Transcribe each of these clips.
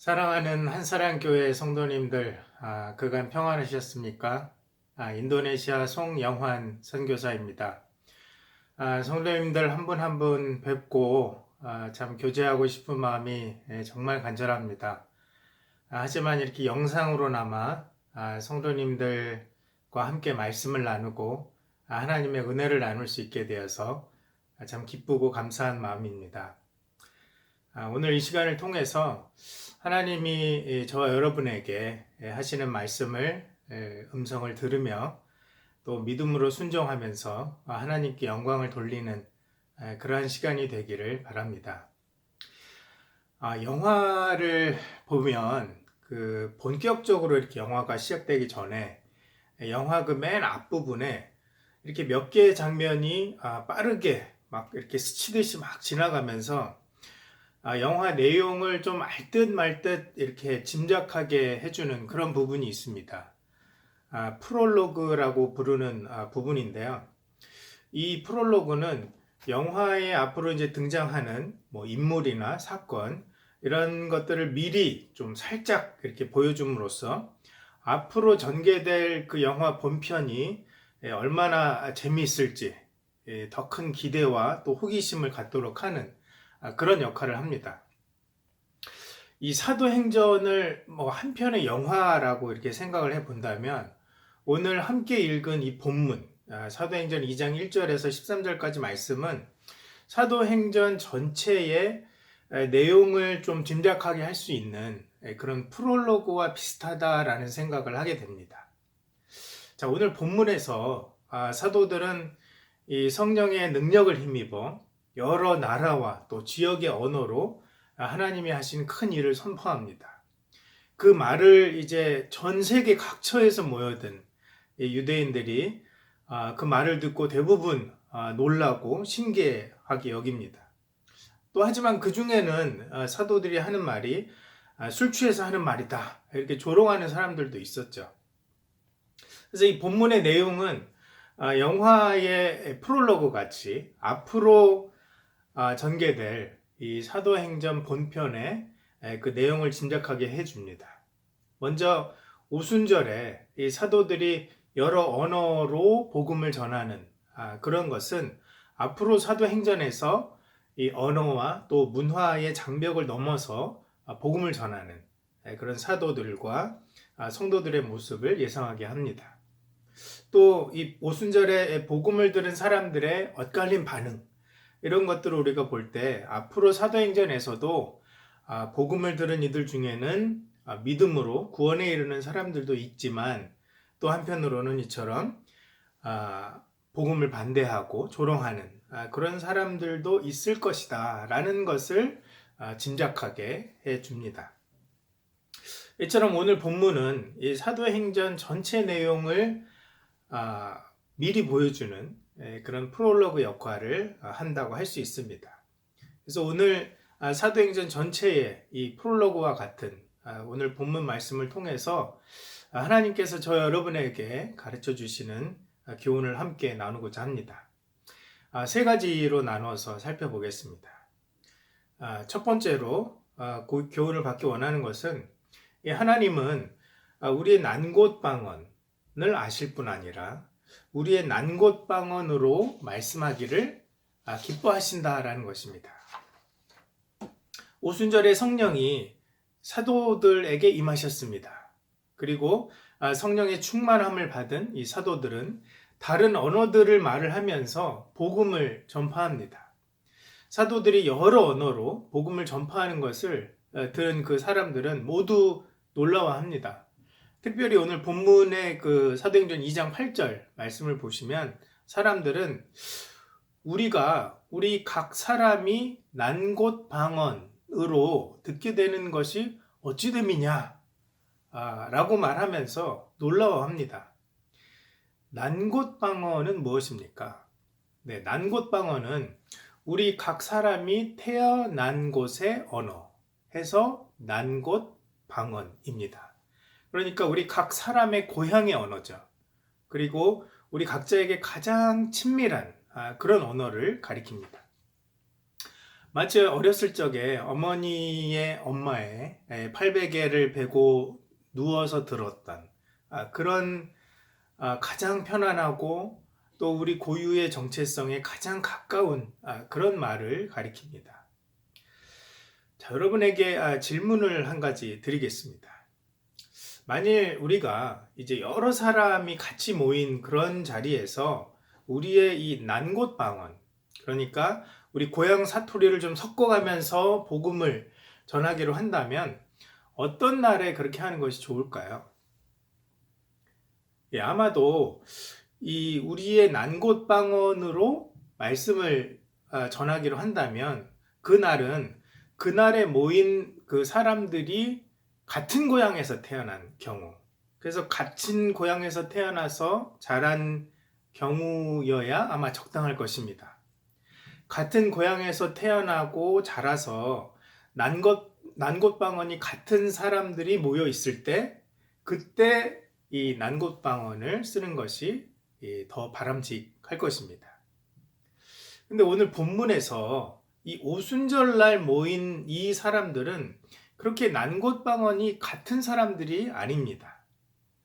사랑하는 한사랑교회 성도님들, 그간 평안하셨습니까? 인도네시아 송영환 선교사입니다. 성도님들 한 분 한 분 뵙고 참 교제하고 싶은 마음이 정말 간절합니다. 하지만 이렇게 영상으로나마 성도님들과 함께 말씀을 나누고 하나님의 은혜를 나눌 수 있게 되어서 참 기쁘고 감사한 마음입니다. 오늘 이 시간을 통해서 하나님이 저와 여러분에게 하시는 말씀을 음성을 들으며 또 믿음으로 순종하면서 하나님께 영광을 돌리는 그러한 시간이 되기를 바랍니다. 영화를 보면 본격적으로 이렇게 영화가 시작되기 전에 영화 그 맨 앞부분에 이렇게 몇 개의 장면이 빠르게 막 이렇게 스치듯이 막 지나가면서 영화 내용을 좀 알 듯 말 듯 이렇게 짐작하게 해주는 그런 부분이 있습니다. 프롤로그라고 부르는 부분인데요. 이 프롤로그는 영화에 앞으로 이제 등장하는 뭐 인물이나 사건 이런 것들을 미리 좀 살짝 이렇게 보여줌으로써 앞으로 전개될 그 영화 본편이 얼마나 재미있을지 더 큰 기대와 또 호기심을 갖도록 하는 그런 역할을 합니다. 이 사도행전을 뭐 한 편의 영화라고 이렇게 생각을 해 본다면 오늘 함께 읽은 이 본문 사도행전 2장 1절에서 13절까지 말씀은 사도행전 전체의 내용을 좀 짐작하게 할 수 있는 그런 프롤로그와 비슷하다라는 생각을 하게 됩니다. 자, 오늘 본문에서 사도들은 이 성령의 능력을 힘입어 여러 나라와 또 지역의 언어로 하나님이 하신 큰 일을 선포합니다. 그 말을 이제 전 세계 각처에서 모여든 유대인들이 그 말을 듣고 대부분 놀라고 신기하게 여깁니다. 또 하지만 그 중에는 사도들이 하는 말이 술 취해서 하는 말이다 이렇게 조롱하는 사람들도 있었죠. 그래서 이 본문의 내용은 영화의 프롤로그 같이 앞으로 전개될 이 사도행전 본편의 그 내용을 짐작하게 해줍니다. 먼저 오순절에 이 사도들이 여러 언어로 복음을 전하는 그런 것은 앞으로 사도행전에서 이 언어와 또 문화의 장벽을 넘어서 복음을 전하는 그런 사도들과 성도들의 모습을 예상하게 합니다. 또 이 오순절에 복음을 들은 사람들의 엇갈린 반응 이런 것들을 우리가 볼 때 앞으로 사도행전에서도 복음을 들은 이들 중에는 믿음으로 구원에 이르는 사람들도 있지만 또 한편으로는 이처럼 복음을 반대하고 조롱하는 그런 사람들도 있을 것이다 라는 것을 짐작하게 해줍니다. 이처럼 오늘 본문은 이 사도행전 전체 내용을 미리 보여주는 그런 프롤로그 역할을 한다고 할 수 있습니다. 그래서 오늘 사도행전 전체의 이 프롤로그와 같은 오늘 본문 말씀을 통해서 하나님께서 저 여러분에게 가르쳐 주시는 교훈을 함께 나누고자 합니다. 세 가지로 나눠서 살펴보겠습니다. 첫 번째로 교훈을 받기 원하는 것은 하나님은 우리의 난곳 방언을 아실 뿐 아니라 우리의 난곳 방언으로 말씀하기를 기뻐하신다라는 것입니다. 오순절에 성령이 사도들에게 임하셨습니다. 그리고 성령의 충만함을 받은 이 사도들은 다른 언어들을 말을 하면서 복음을 전파합니다. 사도들이 여러 언어로 복음을 전파하는 것을 들은 그 사람들은 모두 놀라워합니다. 특별히 오늘 본문의 그 사도행전 2장 8절 말씀을 보시면 사람들은 우리 각 사람이 난곳 방언으로 듣게 되는 것이 어찌 됨이냐 라고 말하면서 놀라워합니다. 난곳 방언은 무엇입니까? 네, 난곳 방언은 우리 각 사람이 태어난 곳의 언어 해서 난곳 방언입니다. 그러니까 우리 각 사람의 고향의 언어죠. 그리고 우리 각자에게 가장 친밀한 그런 언어를 가리킵니다. 마치 어렸을 적에 어머니의 엄마의 800개를 베고 누워서 들었던 그런 가장 편안하고 또 우리 고유의 정체성에 가장 가까운 그런 말을 가리킵니다. 자, 여러분에게 질문을 한 가지 드리겠습니다. 만일 우리가 이제 여러 사람이 같이 모인 그런 자리에서 우리의 이 난곳방언, 그러니까 우리 고향 사투리를 좀 섞어가면서 복음을 전하기로 한다면 어떤 날에 그렇게 하는 것이 좋을까요? 예, 아마도 이 우리의 난곳방언으로 말씀을 전하기로 한다면 그날은 그날에 모인 그 사람들이 같은 고향에서 태어난 경우, 그래서 같은 고향에서 태어나서 자란 경우여야 아마 적당할 것입니다. 같은 고향에서 태어나고 자라서 난곳방언이 같은 사람들이 모여 있을 때 그때 이 난곳방언을 쓰는 것이 더 바람직할 것입니다. 근데 오늘 본문에서 이 오순절날 모인 이 사람들은 그렇게 난곳방언이 같은 사람들이 아닙니다.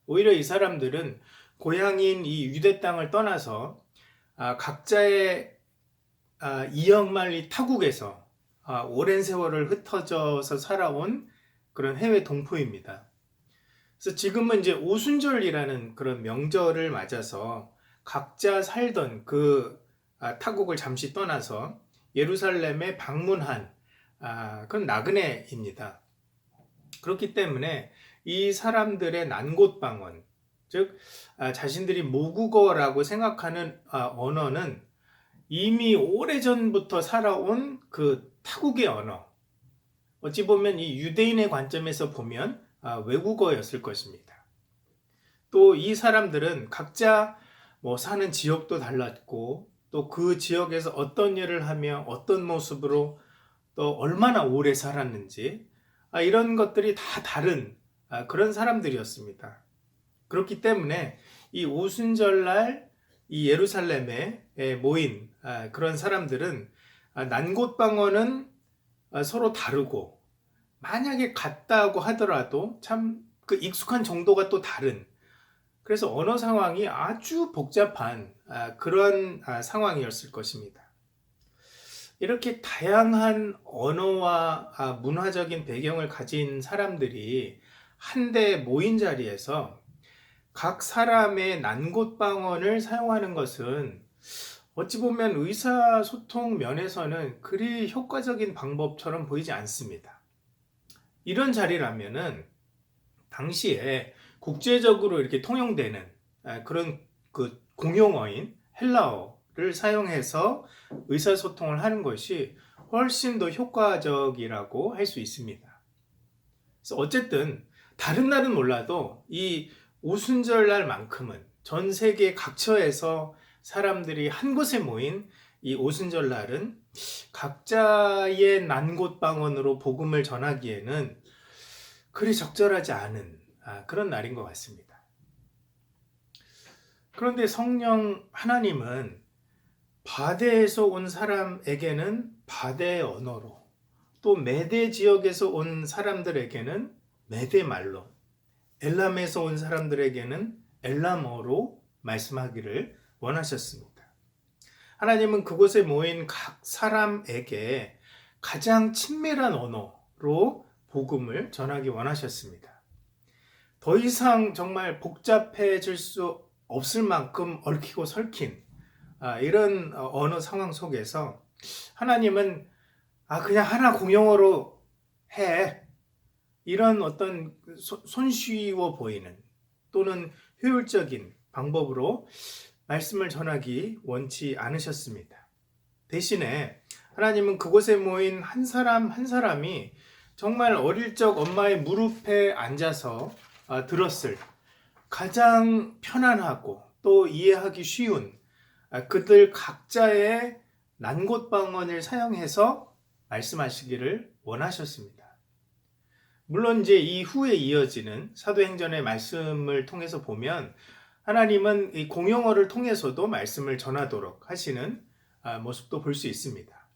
오히려 이 사람들은 고향인 이 유대 땅을 떠나서 각자의 이역만리 타국에서 오랜 세월을 흩어져서 살아온 그런 해외 동포입니다. 그래서 지금은 이제 오순절이라는 그런 명절을 맞아서 각자 살던 그 타국을 잠시 떠나서 예루살렘에 방문한 그런 나그네입니다. 그렇기 때문에 이 사람들의 난곳방언, 즉 자신들이 모국어라고 생각하는 언어는 이미 오래전부터 살아온 그 타국의 언어, 어찌 보면 이 유대인의 관점에서 보면 외국어였을 것입니다. 또 이 사람들은 각자 뭐 사는 지역도 달랐고 또 그 지역에서 어떤 일을 하며 어떤 모습으로 또 얼마나 오래 살았는지 이런 것들이 다 다른 그런 사람들이었습니다. 그렇기 때문에 이 오순절날 이 예루살렘에 모인 그런 사람들은 난곳방언은 서로 다르고 만약에 같다고 하더라도 참 그 익숙한 정도가 또 다른, 그래서 언어 상황이 아주 복잡한 그런 상황이었을 것입니다. 이렇게 다양한 언어와 문화적인 배경을 가진 사람들이 한데 모인 자리에서 각 사람의 난곳방언을 사용하는 것은 어찌 보면 의사소통 면에서는 그리 효과적인 방법처럼 보이지 않습니다. 이런 자리라면은 당시에 국제적으로 이렇게 통용되는 그런 그 공용어인 헬라어를 사용해서 의사소통을 하는 것이 훨씬 더 효과적이라고 할 수 있습니다. 그래서 어쨌든 다른 날은 몰라도 이 오순절날만큼은 전 세계 각처에서 사람들이 한 곳에 모인 이 오순절날은 각자의 난곳방언으로 복음을 전하기에는 그리 적절하지 않은 그런 날인 것 같습니다. 그런데 성령 하나님은 바데에서 온 사람에게는 바데의 언어로, 또 메데 지역에서 온 사람들에게는 메데 말로, 엘람에서 온 사람들에게는 엘람어로 말씀하기를 원하셨습니다. 하나님은 그곳에 모인 각 사람에게 가장 친밀한 언어로 복음을 전하기 원하셨습니다. 더 이상 정말 복잡해질 수 없을 만큼 얽히고 설킨 이런 언어 상황 속에서 하나님은 그냥 하나 공용어로 해, 이런 어떤 손쉬워 보이는 또는 효율적인 방법으로 말씀을 전하기 원치 않으셨습니다. 대신에 하나님은 그곳에 모인 한 사람 한 사람이 정말 어릴 적 엄마의 무릎에 앉아서 들었을 가장 편안하고 또 이해하기 쉬운 그들 각자의 난곳방언을 사용해서 말씀하시기를 원하셨습니다. 물론 이제 이후에 이어지는 사도행전의 말씀을 통해서 보면 하나님은 이 공용어를 통해서도 말씀을 전하도록 하시는 모습도 볼 수 있습니다.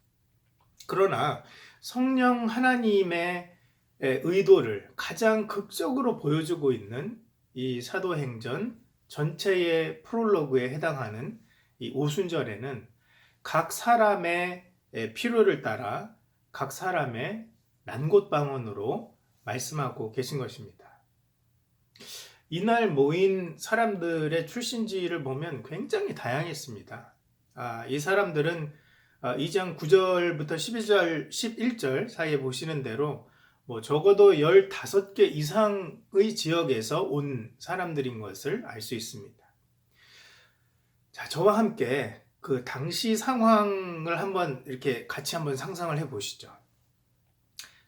그러나 성령 하나님의 의도를 가장 극적으로 보여주고 있는 이 사도행전 전체의 프롤로그에 해당하는 이 오순절에는 각 사람의 필요를 따라 각 사람의 난곳방언으로 말씀하고 계신 것입니다. 이날 모인 사람들의 출신지를 보면 굉장히 다양했습니다. 이 사람들은 2장 9절부터 11절 사이에 보시는 대로 적어도 15개 이상의 지역에서 온 사람들인 것을 알 수 있습니다. 자, 저와 함께 그 당시 상황을 이렇게 같이 한번 상상을 해 보시죠.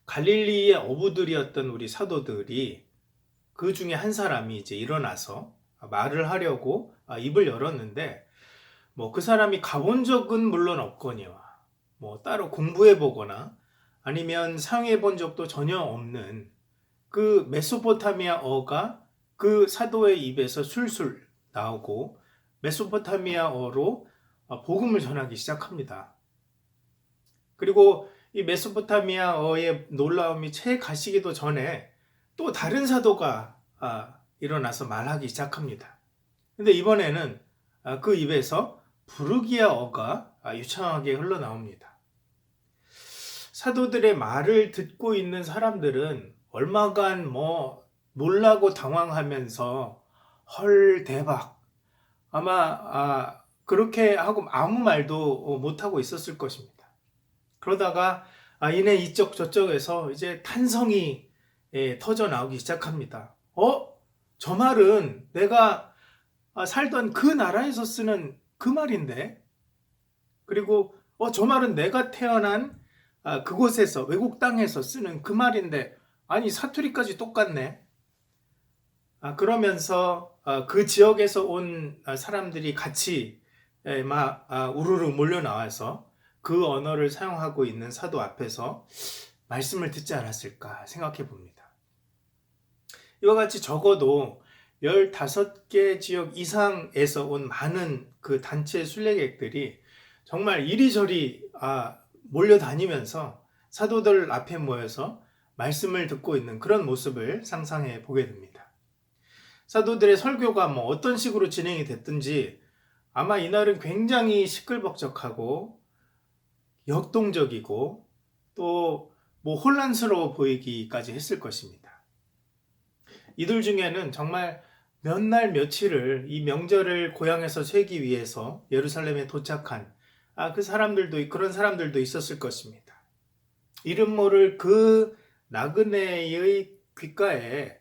갈릴리의 어부들이었던 우리 사도들이 그 중에 한 사람이 이제 일어나서 말을 하려고 입을 열었는데 그 사람이 가본 적은 물론 없거니와 따로 공부해 보거나 아니면 상의해 본 적도 전혀 없는 그 메소포타미아어가 그 사도의 입에서 술술 나오고 메소포타미아어로 복음을 전하기 시작합니다. 그리고 이 메소포타미아어의 놀라움이 채 가시기도 전에 또 다른 사도가 일어나서 말하기 시작합니다. 근데 이번에는 그 입에서 부르기아어가 유창하게 흘러나옵니다. 사도들의 말을 듣고 있는 사람들은 얼마간 놀라고 당황하면서 헐 대박 아마 그렇게 하고 아무 말도 못하고 있었을 것입니다. 그러다가 이내 이쪽 저쪽에서 이제 탄성이 터져 나오기 시작합니다. 저 말은 내가 살던 그 나라에서 쓰는 그 말인데, 그리고 저 말은 내가 태어난 그곳에서 외국 땅에서 쓰는 그 말인데, 아니 사투리까지 똑같네. 그러면서 그 지역에서 온 사람들이 같이 막 우르르 몰려 나와서 그 언어를 사용하고 있는 사도 앞에서 말씀을 듣지 않았을까 생각해 봅니다. 이와 같이 적어도 15개 지역 이상에서 온 많은 그 단체 순례객들이 정말 이리저리 몰려다니면서 사도들 앞에 모여서 말씀을 듣고 있는 그런 모습을 상상해 보게 됩니다. 사도들의 설교가 어떤 식으로 진행이 됐든지 아마 이날은 굉장히 시끌벅적하고 역동적이고 또 혼란스러워 보이기까지 했을 것입니다. 이들 중에는 정말 몇 날 며칠을 이 명절을 고향에서 쇠기 위해서 예루살렘에 도착한 그런 사람들도 있었을 것입니다. 이름 모를 그 나그네의 귓가에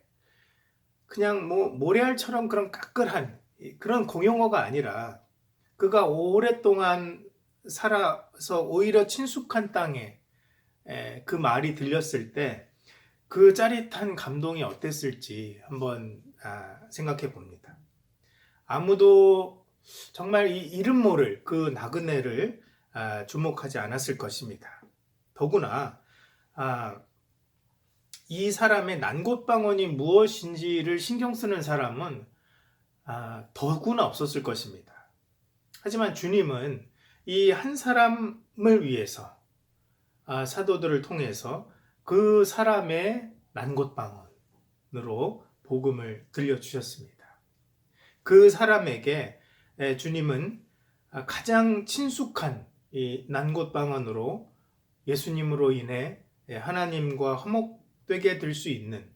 그냥 모래알처럼 그런 까끌한 그런 공용어가 아니라 그가 오랫동안 살아서 오히려 친숙한 땅에 그 말이 들렸을 때 그 짜릿한 감동이 어땠을지 한번 생각해 봅니다. 아무도 정말 이 이름 모를 그 나그네를 주목하지 않았을 것입니다. 더구나 이 사람의 난곳방언이 무엇인지를 신경 쓰는 사람은 더구나 없었을 것입니다. 하지만 주님은 이 한 사람을 위해서 사도들을 통해서 그 사람의 난곳방언으로 복음을 들려주셨습니다. 그 사람에게 주님은 가장 친숙한 이 난곳방언으로 예수님으로 인해 하나님과 화목되게 될 수 있는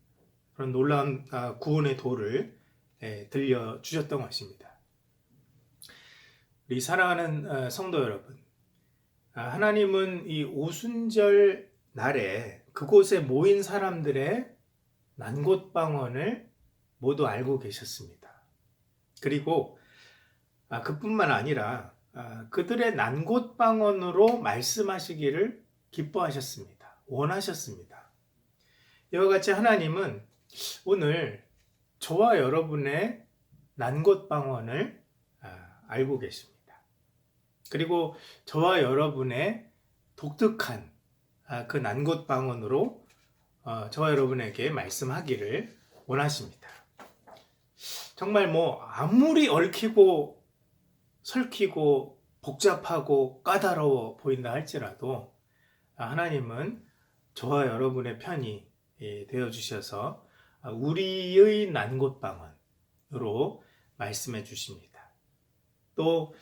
그런 놀라운 구원의 도를 들려주셨던 것입니다. 우리 사랑하는 성도 여러분, 하나님은 이 오순절 날에 그곳에 모인 사람들의 난곳방언을 모두 알고 계셨습니다. 그리고 그뿐만 아니라 그들의 난곳방언으로 말씀하시기를 기뻐하셨습니다. 원하셨습니다. 이와 같이 하나님은 오늘 저와 여러분의 난곳방언을 알고 계십니다. 그리고 저와 여러분의 독특한 그 난곳방언으로 저와 여러분에게 말씀하기를 원하십니다. 정말 아무리 얽히고 설키고 복잡하고 까다로워 보인다 할지라도 하나님은 저와 여러분의 편이 되어 주셔서 우리의 난곳방언으로 말씀해 주십니다. 또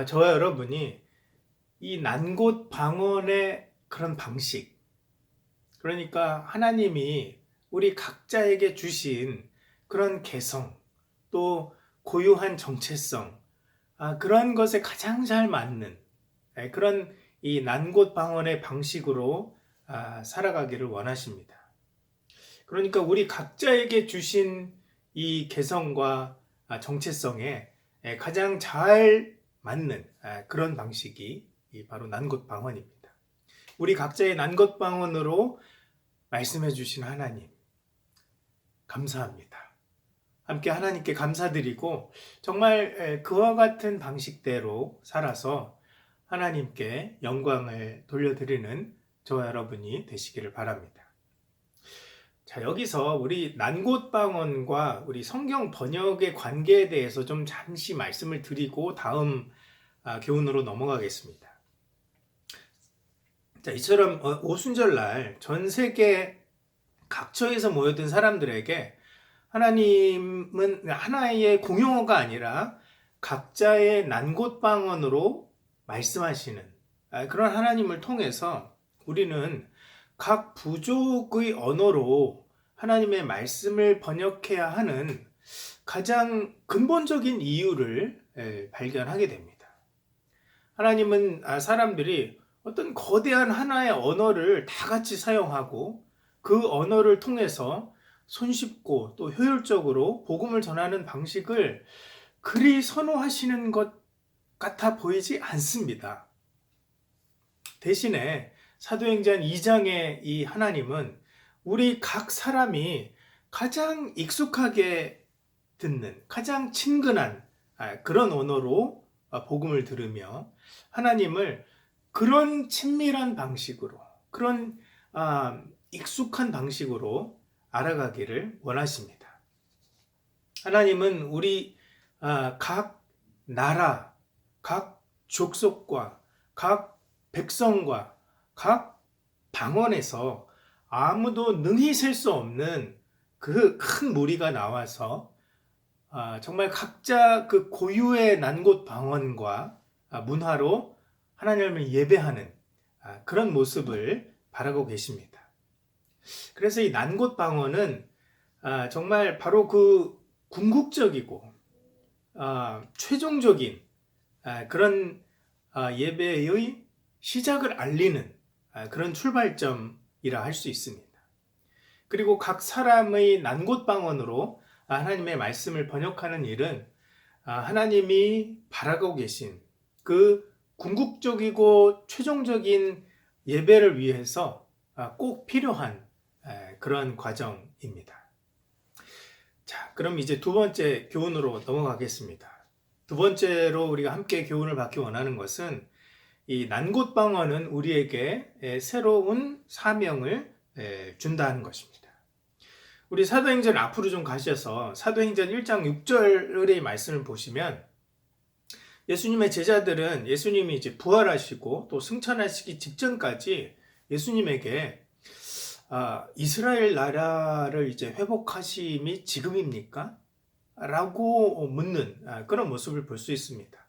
저와 여러분이 이 난곳방언의 그런 방식, 그러니까 하나님이 우리 각자에게 주신 그런 개성, 또 고유한 정체성, 그런 것에 가장 잘 맞는 그런 이 난곳방언의 방식으로 살아가기를 원하십니다. 그러니까 우리 각자에게 주신 이 개성과 정체성에 가장 잘 맞는 그런 방식이 바로 난곳방언입니다. 우리 각자의 난곳방언으로 말씀해 주신 하나님, 감사합니다. 함께 하나님께 감사드리고 정말 그와 같은 방식대로 살아서 하나님께 영광을 돌려드리는 저와 여러분이 되시기를 바랍니다. 자, 여기서 우리 난곳방언과 우리 성경 번역의 관계에 대해서 좀 잠시 말씀을 드리고 다음 교훈으로 넘어가겠습니다. 자, 이처럼 오순절날 전 세계 각처에서 모여든 사람들에게 하나님은 하나의 공용어가 아니라 각자의 난곳방언으로 말씀하시는 그런 하나님을 통해서 우리는 각 부족의 언어로 하나님의 말씀을 번역해야 하는 가장 근본적인 이유를 발견하게 됩니다. 하나님은 사람들이 어떤 거대한 하나의 언어를 다 같이 사용하고 그 언어를 통해서 손쉽고 또 효율적으로 복음을 전하는 방식을 그리 선호하시는 것 같아 보이지 않습니다. 대신에 사도행전 2장의 이 하나님은 우리 각 사람이 가장 익숙하게 듣는, 가장 친근한 그런 언어로 복음을 들으며 하나님을 그런 친밀한 방식으로, 그런 익숙한 방식으로 알아가기를 원하십니다. 하나님은 우리 각 나라, 각 족속과 각 백성과 각 방언에서 아무도 능히 셀 수 없는 그 큰 무리가 나와서 정말 각자 그 고유의 난곳 방언과 문화로 하나님을 예배하는 그런 모습을 바라고 계십니다. 그래서 이 난곳 방언은 정말 바로 그 궁극적이고 최종적인 그런 예배의 시작을 알리는 그런 출발점이라 할 수 있습니다. 그리고 각 사람의 난곳 방언으로 하나님의 말씀을 번역하는 일은 하나님이 바라고 계신 그 궁극적이고 최종적인 예배를 위해서 꼭 필요한 그런 과정입니다. 자, 그럼 이제 두 번째 교훈으로 넘어가겠습니다. 두 번째로 우리가 함께 교훈을 받기 원하는 것은 이 난곳 방언은 우리에게 새로운 사명을 준다는 것입니다. 우리 사도행전 앞으로 좀 가셔서 사도행전 1장 6절의 말씀을 보시면 예수님의 제자들은 예수님이 이제 부활하시고 또 승천하시기 직전까지 예수님에게 이스라엘 나라를 이제 회복하심이 지금입니까? 라고 묻는 그런 모습을 볼 수 있습니다.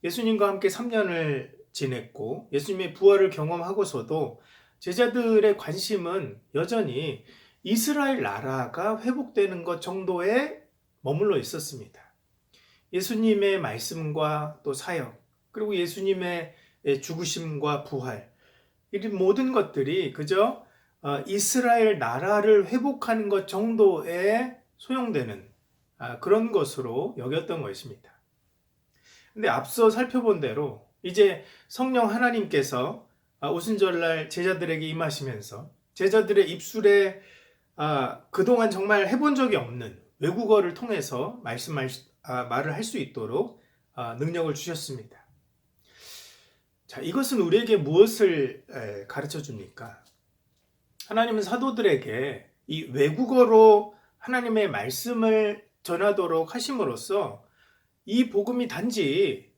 예수님과 함께 3년을 지냈고 예수님의 부활을 경험하고서도 제자들의 관심은 여전히 이스라엘 나라가 회복되는 것 정도에 머물러 있었습니다. 예수님의 말씀과 또 사역, 그리고 예수님의 죽으심과 부활, 이 모든 것들이 그저 이스라엘 나라를 회복하는 것 정도에 소용되는 그런 것으로 여겼던 것입니다. 근데 앞서 살펴본 대로 이제 성령 하나님께서 오순절날 제자들에게 임하시면서 제자들의 입술에 그동안 정말 해본 적이 없는 외국어를 통해서 말을 할 수 있도록 능력을 주셨습니다. 자, 이것은 우리에게 무엇을 가르쳐 줍니까? 하나님은 사도들에게 이 외국어로 하나님의 말씀을 전하도록 하심으로써 이 복음이 단지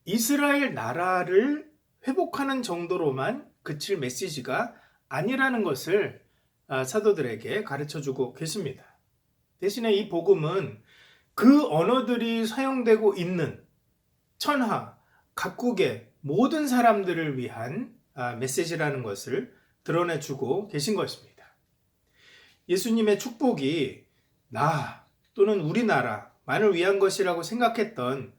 이스라엘 나라를 회복하는 정도로만 그칠 메시지가 아니라는 것을 사도들에게 가르쳐주고 계십니다. 대신에 이 복음은 그 언어들이 사용되고 있는 천하 각국의 모든 사람들을 위한 메시지라는 것을 드러내주고 계신 것입니다. 예수님의 축복이 나 또는 우리나라만을 위한 것이라고 생각했던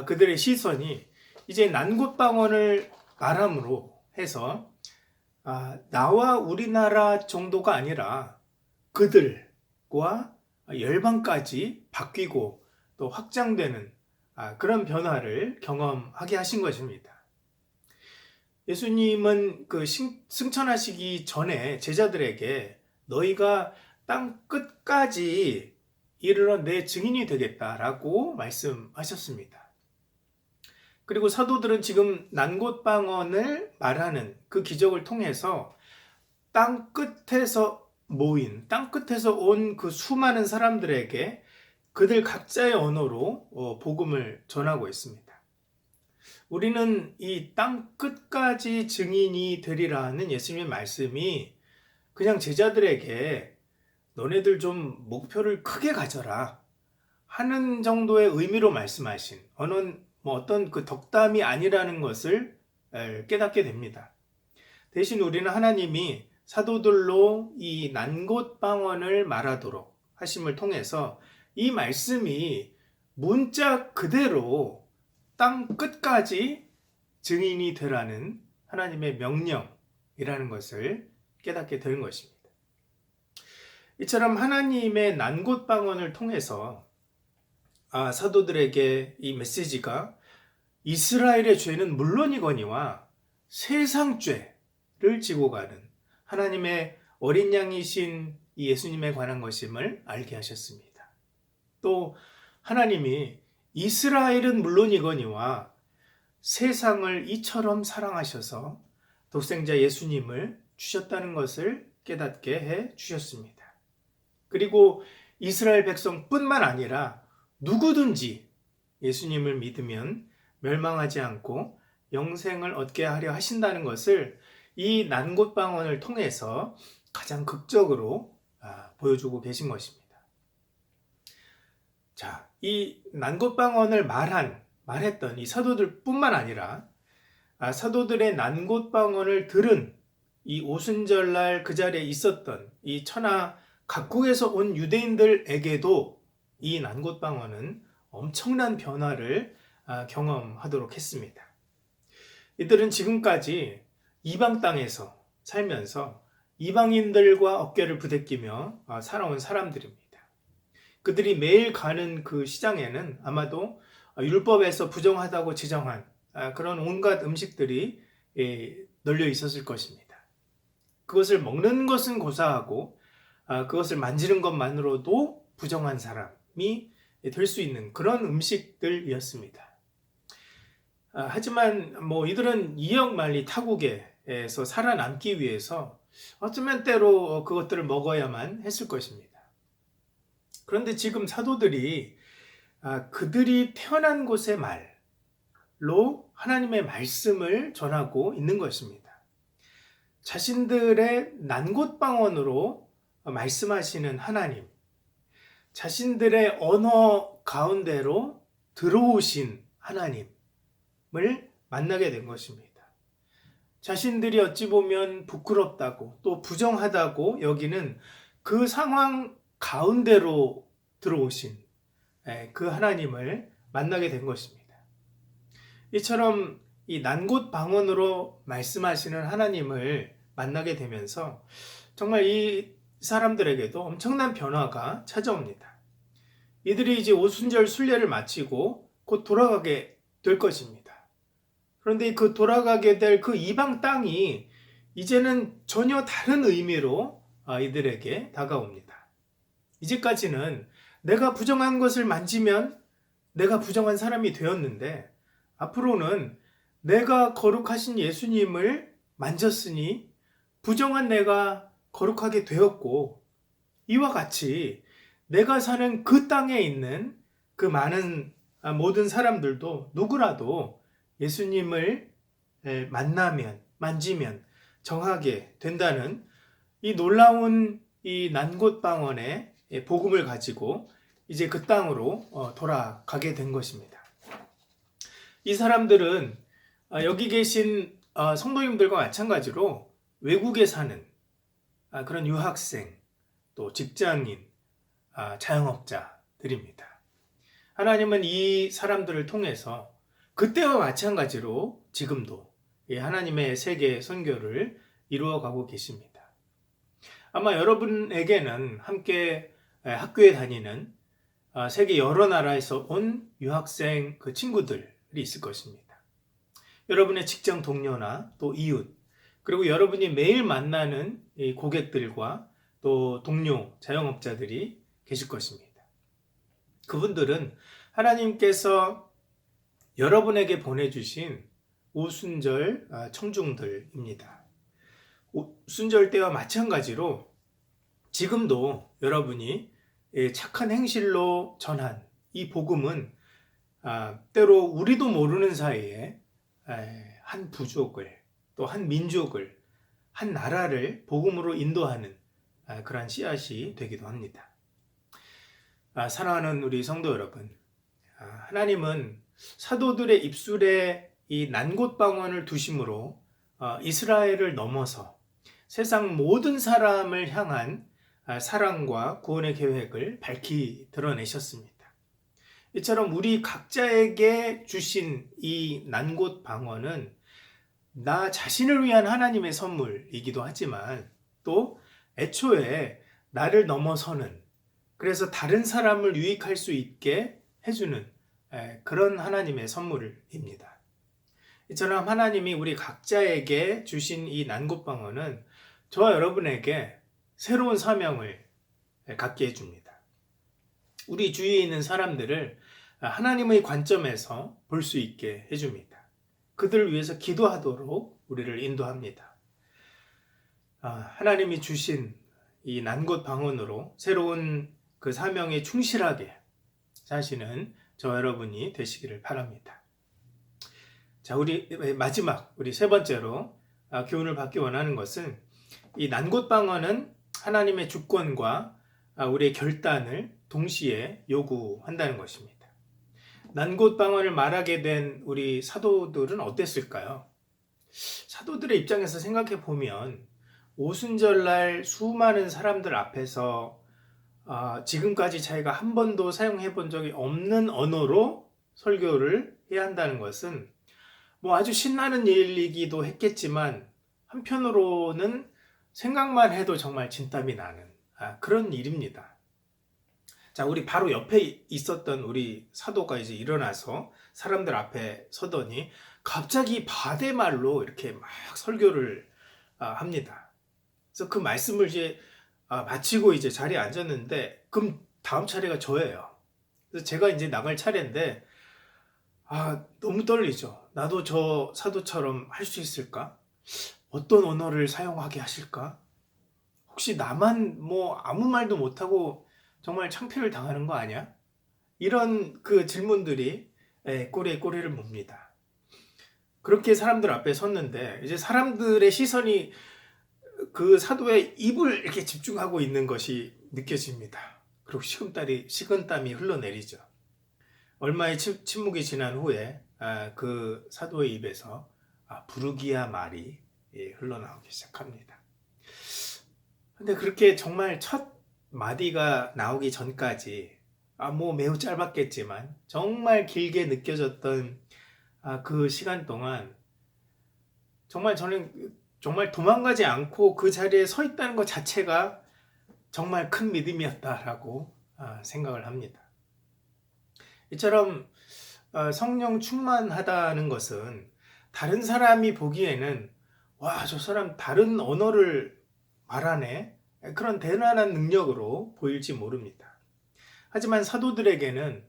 그들의 시선이 이제 난곳방언을 말함으로 해서 나와 우리나라 정도가 아니라 그들과 열방까지 바뀌고 또 확장되는 그런 변화를 경험하게 하신 것입니다. 예수님은 그 승천하시기 전에 제자들에게 너희가 땅 끝까지 이르러 내 증인이 되겠다라고 말씀하셨습니다. 그리고 사도들은 지금 난곳방언을 말하는 그 기적을 통해서 땅 끝에서 온 그 수많은 사람들에게 그들 각자의 언어로 복음을 전하고 있습니다. 우리는 이 땅 끝까지 증인이 되리라는 예수님의 말씀이 그냥 제자들에게 너네들 좀 목표를 크게 가져라 하는 정도의 의미로 말씀하신 어떤 그 덕담이 아니라는 것을 깨닫게 됩니다. 대신 우리는 하나님이 사도들로 이 난곳방언을 말하도록 하심을 통해서 이 말씀이 문자 그대로 땅 끝까지 증인이 되라는 하나님의 명령이라는 것을 깨닫게 되는 것입니다. 이처럼 하나님의 난곳방언을 통해서 사도들에게 이 메시지가 이스라엘의 죄는 물론이거니와 세상 죄를 지고 가는 하나님의 어린 양이신 이 예수님에 관한 것임을 알게 하셨습니다. 또 하나님이 이스라엘은 물론이거니와 세상을 이처럼 사랑하셔서 독생자 예수님을 주셨다는 것을 깨닫게 해 주셨습니다. 그리고 이스라엘 백성뿐만 아니라 누구든지 예수님을 믿으면 멸망하지 않고 영생을 얻게 하려 하신다는 것을 이 난곳방언을 통해서 가장 극적으로 보여주고 계신 것입니다. 자, 이 난곳방언을 말했던 이 사도들뿐만 아니라 사도들의 난곳방언을 들은 이 오순절날 그 자리에 있었던 이 천하 각국에서 온 유대인들에게도 이 난곳방언은 엄청난 변화를 경험하도록 했습니다. 이들은 지금까지 이방 땅에서 살면서 이방인들과 어깨를 부대끼며 살아온 사람들입니다. 그들이 매일 가는 그 시장에는 아마도 율법에서 부정하다고 지정한 그런 온갖 음식들이 널려 있었을 것입니다. 그것을 먹는 것은 고사하고 그것을 만지는 것만으로도 부정한 사람이 될 수 있는 그런 음식들이었습니다. 하지만 이들은 이역만리 타국에서 살아남기 위해서 어쩌면 때로 그것들을 먹어야만 했을 것입니다. 그런데 지금 사도들이 그들이 태어난 곳의 말로 하나님의 말씀을 전하고 있는 것입니다. 자신들의 난곳방언으로 말씀하시는 하나님, 자신들의 언어 가운데로 들어오신 하나님을 만나게 된 것입니다. 자신들이 어찌 보면 부끄럽다고 또 부정하다고 여기는 그 상황 가운데로 들어오신 그 하나님을 만나게 된 것입니다. 이처럼 이 난곳방언으로 말씀하시는 하나님을 만나게 되면서 정말 이 사람들에게도 엄청난 변화가 찾아옵니다. 이들이 이제 오순절 순례를 마치고 곧 돌아가게 될 것입니다. 그런데 그 돌아가게 될 그 이방 땅이 이제는 전혀 다른 의미로 이들에게 다가옵니다. 이제까지는 내가 부정한 것을 만지면 내가 부정한 사람이 되었는데 앞으로는 내가 거룩하신 예수님을 만졌으니 부정한 내가 거룩하게 되었고 이와 같이 내가 사는 그 땅에 있는 그 많은 모든 사람들도 누구라도 예수님을 만지면 정하게 된다는 이 놀라운 이 난곳방언의 복음을 가지고 이제 그 땅으로 돌아가게 된 것입니다. 이 사람들은 여기 계신 성도님들과 마찬가지로 외국에 사는 그런 유학생, 또 직장인, 자영업자들입니다. 하나님은 이 사람들을 통해서 그때와 마찬가지로 지금도 하나님의 세계 선교를 이루어가고 계십니다. 아마 여러분에게는 함께 학교에 다니는 세계 여러 나라에서 온 유학생 그 친구들이 있을 것입니다. 여러분의 직장 동료나 또 이웃, 그리고 여러분이 매일 만나는 이 고객들과 또 동료, 자영업자들이 계실 것입니다. 그분들은 하나님께서 여러분에게 보내주신 오순절 청중들입니다. 오순절 때와 마찬가지로 지금도 여러분이 착한 행실로 전한 이 복음은 때로 우리도 모르는 사이에 한 부족을 또 한 민족을 한 나라를 복음으로 인도하는 그러한 씨앗이 되기도 합니다. 사랑하는 우리 성도 여러분, 하나님은 사도들의 입술에 이 난곳방언을 두심으로 이스라엘을 넘어서 세상 모든 사람을 향한 사랑과 구원의 계획을 밝히 드러내셨습니다. 이처럼 우리 각자에게 주신 이 난곳방언은 나 자신을 위한 하나님의 선물이기도 하지만 또 애초에 나를 넘어서는, 그래서 다른 사람을 유익할 수 있게 해주는 그런 하나님의 선물입니다. 이처럼 하나님이 우리 각자에게 주신 이 난곳방언은 저와 여러분에게 새로운 사명을 갖게 해줍니다. 우리 주위에 있는 사람들을 하나님의 관점에서 볼 수 있게 해줍니다. 그들을 위해서 기도하도록 우리를 인도합니다. 하나님이 주신 이 난곳방언으로 새로운 그 사명에 충실하게 사시는 저 여러분이 되시기를 바랍니다. 자, 우리 마지막, 우리 세 번째로 교훈을 받기 원하는 것은 이 난곳방언은 하나님의 주권과 우리의 결단을 동시에 요구한다는 것입니다. 난곳방언을 말하게 된 우리 사도들은 어땠을까요? 사도들의 입장에서 생각해 보면 오순절날 수많은 사람들 앞에서 지금까지 자기가 한 번도 사용해 본 적이 없는 언어로 설교를 해야 한다는 것은 뭐 아주 신나는 일이기도 했겠지만 한편으로는 생각만 해도 정말 진땀이 나는 그런 일입니다. 자, 우리 바로 옆에 있었던 우리 사도가 이제 일어나서 사람들 앞에 서더니 갑자기 바데말로 이렇게 막 설교를 합니다. 그래서 그 말씀을 이제 마치고 이제 자리에 앉았는데, 그럼 다음 차례가 저예요. 그래서 제가 이제 나갈 차례인데, 너무 떨리죠. 나도 저 사도처럼 할 수 있을까? 어떤 언어를 사용하게 하실까? 혹시 나만 뭐 아무 말도 못하고 정말 창피를 당하는 거 아니야? 이런 그 질문들이 꼬리에 꼬리를 뭅니다. 그렇게 사람들 앞에 섰는데 이제 사람들의 시선이 그 사도의 입을 이렇게 집중하고 있는 것이 느껴집니다. 그리고 식은땀이 흘러내리죠. 얼마의 침묵이 지난 후에 그 사도의 입에서 부르기야 말이 흘러나오기 시작합니다. 근데 그렇게 정말 첫 마디가 나오기 전까지 뭐 매우 짧았겠지만 정말 길게 느껴졌던 그 시간 동안 정말 저는 정말 도망가지 않고 그 자리에 서 있다는 것 자체가 정말 큰 믿음이었다라고 생각을 합니다. 이처럼 성령 충만하다는 것은 다른 사람이 보기에는 와, 저 사람 다른 언어를 말하네, 그런 대단한 능력으로 보일지 모릅니다. 하지만 사도들에게는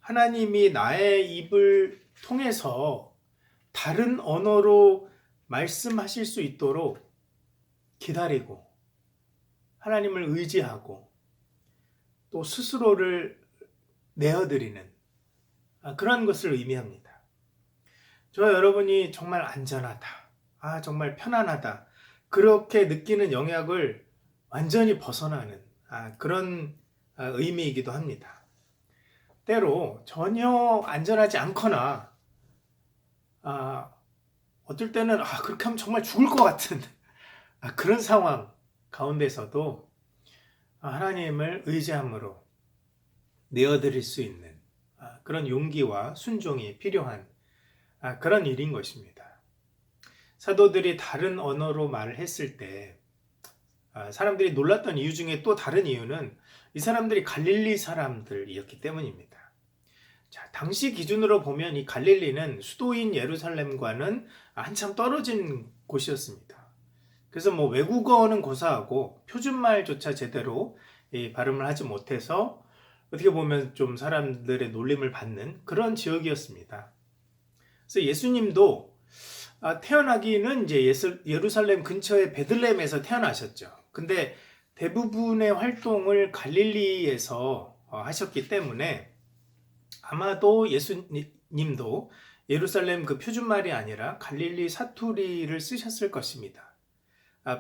하나님이 나의 입을 통해서 다른 언어로 말씀하실 수 있도록 기다리고 하나님을 의지하고 또 스스로를 내어드리는 그런 것을 의미합니다. 저와 여러분이 정말 안전하다, 정말 편안하다, 그렇게 느끼는 영역을 완전히 벗어나는 그런 의미이기도 합니다. 때로 전혀 안전하지 않거나 어떨 때는 그렇게 하면 정말 죽을 것 같은 그런 상황 가운데서도 하나님을 의지함으로 내어드릴 수 있는 그런 용기와 순종이 필요한 그런 일인 것입니다. 사도들이 다른 언어로 말을 했을 때 사람들이 놀랐던 이유 중에 또 다른 이유는 이 사람들이 갈릴리 사람들이었기 때문입니다. 자, 당시 기준으로 보면 이 갈릴리는 수도인 예루살렘과는 한참 떨어진 곳이었습니다. 그래서 뭐 외국어는 고사하고 표준말조차 제대로 발음을 하지 못해서 어떻게 보면 좀 사람들의 놀림을 받는 그런 지역이었습니다. 그래서 예수님도 태어나기는 이제 예루살렘 근처의 베들레헴에서 태어나셨죠. 근데 대부분의 활동을 갈릴리에서 하셨기 때문에 아마도 예수님도 예루살렘 그 표준말이 아니라 갈릴리 사투리를 쓰셨을 것입니다.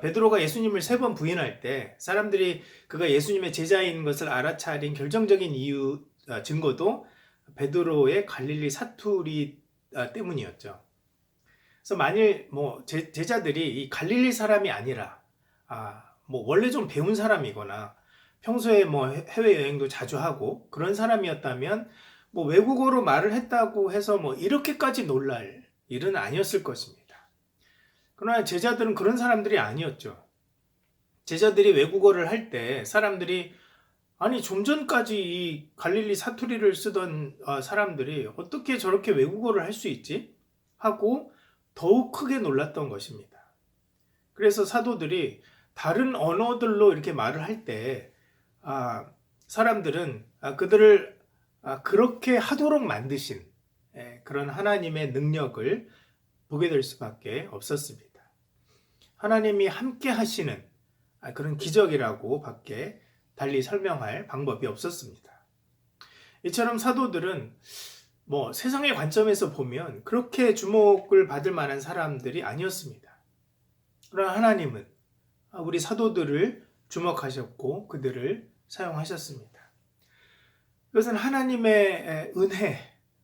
베드로가 예수님을 3번 부인할 때 사람들이 그가 예수님의 제자인 것을 알아차린 결정적인 이유 증거도 베드로의 갈릴리 사투리 때문이었죠. 그래서 만일 뭐 제자들이 이 갈릴리 사람이 아니라 뭐 원래 좀 배운 사람이거나 평소에 뭐 해외 여행도 자주 하고 그런 사람이었다면 뭐 외국어로 말을 했다고 해서 뭐 이렇게까지 놀랄 일은 아니었을 것입니다. 그러나 제자들은 그런 사람들이 아니었죠. 제자들이 외국어를 할 때 사람들이 아니 좀 전까지 이 갈릴리 사투리를 쓰던 사람들이 어떻게 저렇게 외국어를 할 수 있지? 하고 더욱 크게 놀랐던 것입니다. 그래서 사도들이 다른 언어들로 이렇게 말을 할 때 사람들은 그들을 그렇게 하도록 만드신 그런 하나님의 능력을 보게 될 수밖에 없었습니다. 하나님이 함께 하시는 그런 기적이라고 밖에 달리 설명할 방법이 없었습니다. 이처럼 사도들은 뭐 세상의 관점에서 보면 그렇게 주목을 받을 만한 사람들이 아니었습니다. 그러나 하나님은 우리 사도들을 주목하셨고 그들을 사용하셨습니다. 이것은 하나님의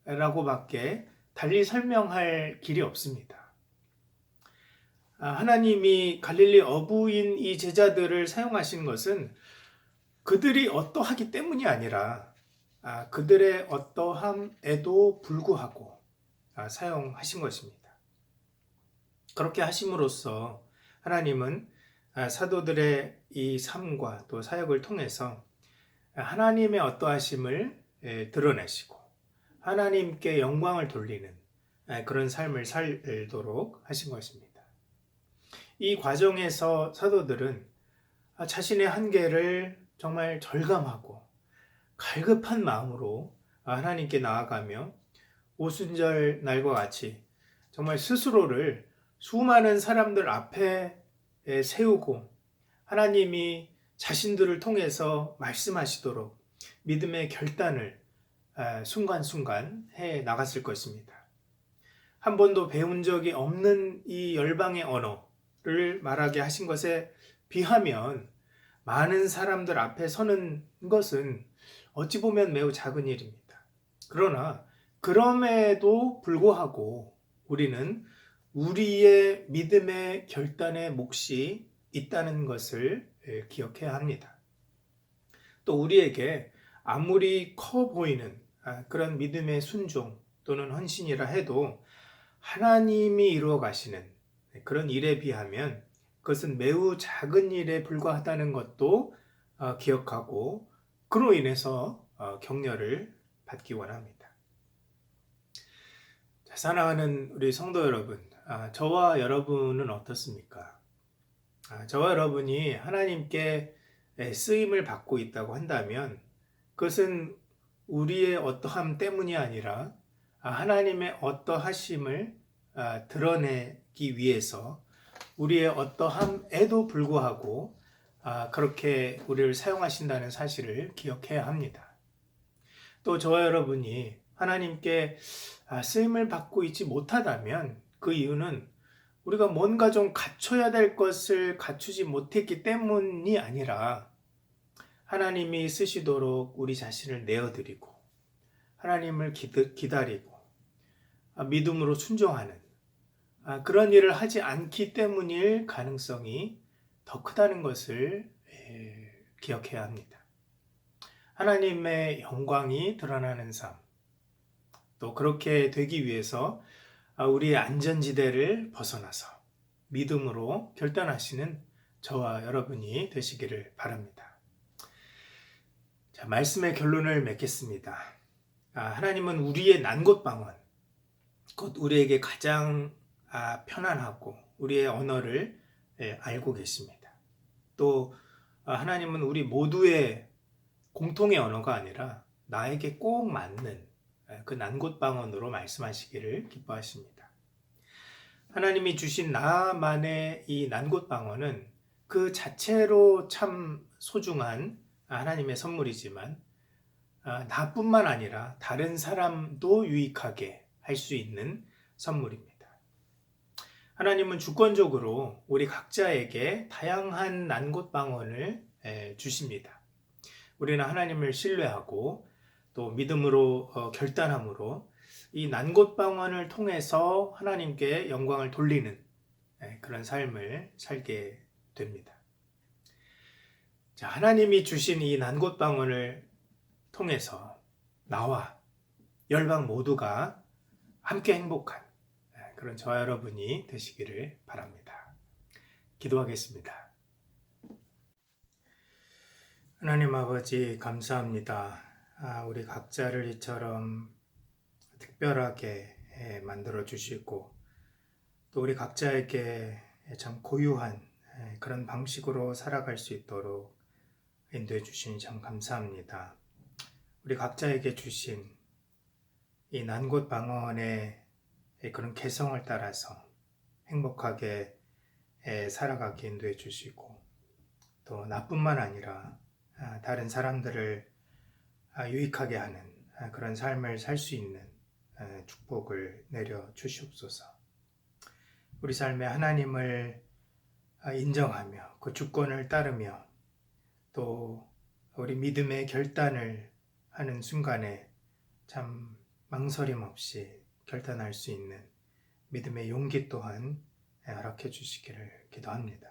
은혜라고밖에 달리 설명할 길이 없습니다. 하나님이 갈릴리 어부인 이 제자들을 사용하신 것은 그들이 어떠하기 때문이 아니라 그들의 어떠함에도 불구하고 사용하신 것입니다. 그렇게 하심으로써 하나님은 사도들의 이 삶과 또 사역을 통해서 하나님의 어떠하심을 드러내시고 하나님께 영광을 돌리는 그런 삶을 살도록 하신 것입니다. 이 과정에서 사도들은 자신의 한계를 정말 절감하고 갈급한 마음으로 하나님께 나아가며 오순절 날과 같이 정말 스스로를 수많은 사람들 앞에 세우고 하나님이 자신들을 통해서 말씀하시도록 믿음의 결단을 순간순간 해 나갔을 것입니다. 한 번도 배운 적이 없는 이 열방의 언어를 말하게 하신 것에 비하면 많은 사람들 앞에 서는 것은 어찌 보면 매우 작은 일입니다. 그러나 그럼에도 불구하고 우리는 우리의 믿음의 결단의 몫이 있다는 것을 기억해야 합니다. 또 우리에게 아무리 커 보이는 그런 믿음의 순종 또는 헌신이라 해도 하나님이 이루어 가시는 그런 일에 비하면 그것은 매우 작은 일에 불과하다는 것도 기억하고 그로 인해서 격려를 받기 원합니다. 사랑하는 우리 성도 여러분, 저와 여러분은 어떻습니까? 저와 여러분이 하나님께 쓰임을 받고 있다고 한다면 그것은 우리의 어떠함 때문이 아니라 하나님의 어떠하심을 드러내기 위해서 우리의 어떠함에도 불구하고 그렇게 우리를 사용하신다는 사실을 기억해야 합니다. 또 저와 여러분이 하나님께 쓰임을 받고 있지 못하다면 그 이유는 우리가 뭔가 좀 갖춰야 될 것을 갖추지 못했기 때문이 아니라 하나님이 쓰시도록 우리 자신을 내어드리고 하나님을 기다리고 믿음으로 순종하는 그런 일을 하지 않기 때문일 가능성이 더 크다는 것을 기억해야 합니다. 하나님의 영광이 드러나는 삶, 또 그렇게 되기 위해서 우리의 안전지대를 벗어나서 믿음으로 결단하시는 저와 여러분이 되시기를 바랍니다. 자, 말씀의 결론을 맺겠습니다. 하나님은 우리의 난곳방언, 곧 우리에게 가장 편안하고 우리의 언어를 알고 계십니다. 또 하나님은 우리 모두의 공통의 언어가 아니라 나에게 꼭 맞는 그 난곳방언으로 말씀하시기를 기뻐하십니다. 하나님이 주신 나만의 이 난곳방언은 그 자체로 참 소중한 하나님의 선물이지만 나뿐만 아니라 다른 사람도 유익하게 할 수 있는 선물입니다. 하나님은 주권적으로 우리 각자에게 다양한 난곳방언을 주십니다. 우리는 하나님을 신뢰하고 또 믿음으로 결단함으로 이 난곳방언을 통해서 하나님께 영광을 돌리는 그런 삶을 살게 됩니다. 자, 하나님이 주신 이 난곳방언을 통해서 나와 열방 모두가 함께 행복한 그런 저와 여러분이 되시기를 바랍니다. 기도하겠습니다. 하나님 아버지 감사합니다. 우리 각자를 이처럼 특별하게 만들어 주시고 또 우리 각자에게 참 고유한 그런 방식으로 살아갈 수 있도록 인도해 주시니 참 감사합니다. 우리 각자에게 주신 이 난곳방언의 그런 개성을 따라서 행복하게 살아가게 인도해 주시고 또 나뿐만 아니라 다른 사람들을 유익하게 하는 그런 삶을 살 수 있는 축복을 내려 주시옵소서. 우리 삶에 하나님을 인정하며 그 주권을 따르며 또 우리 믿음의 결단을 하는 순간에 참 망설임 없이 결단할 수 있는 믿음의 용기 또한 허락해 주시기를 기도합니다.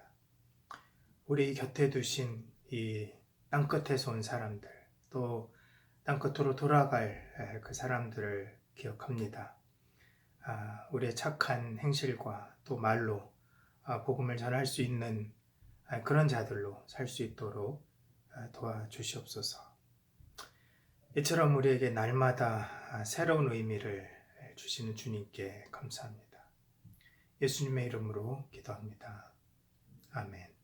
우리 곁에 두신 이 땅끝에서 온 사람들, 또 땅끝으로 돌아갈 그 사람들을 기억합니다. 우리의 착한 행실과 또 말로 복음을 전할 수 있는 그런 자들로 살 수 있도록 도와주시옵소서. 이처럼 우리에게 날마다 새로운 의미를 주시는 주님께 감사합니다. 예수님의 이름으로 기도합니다. 아멘.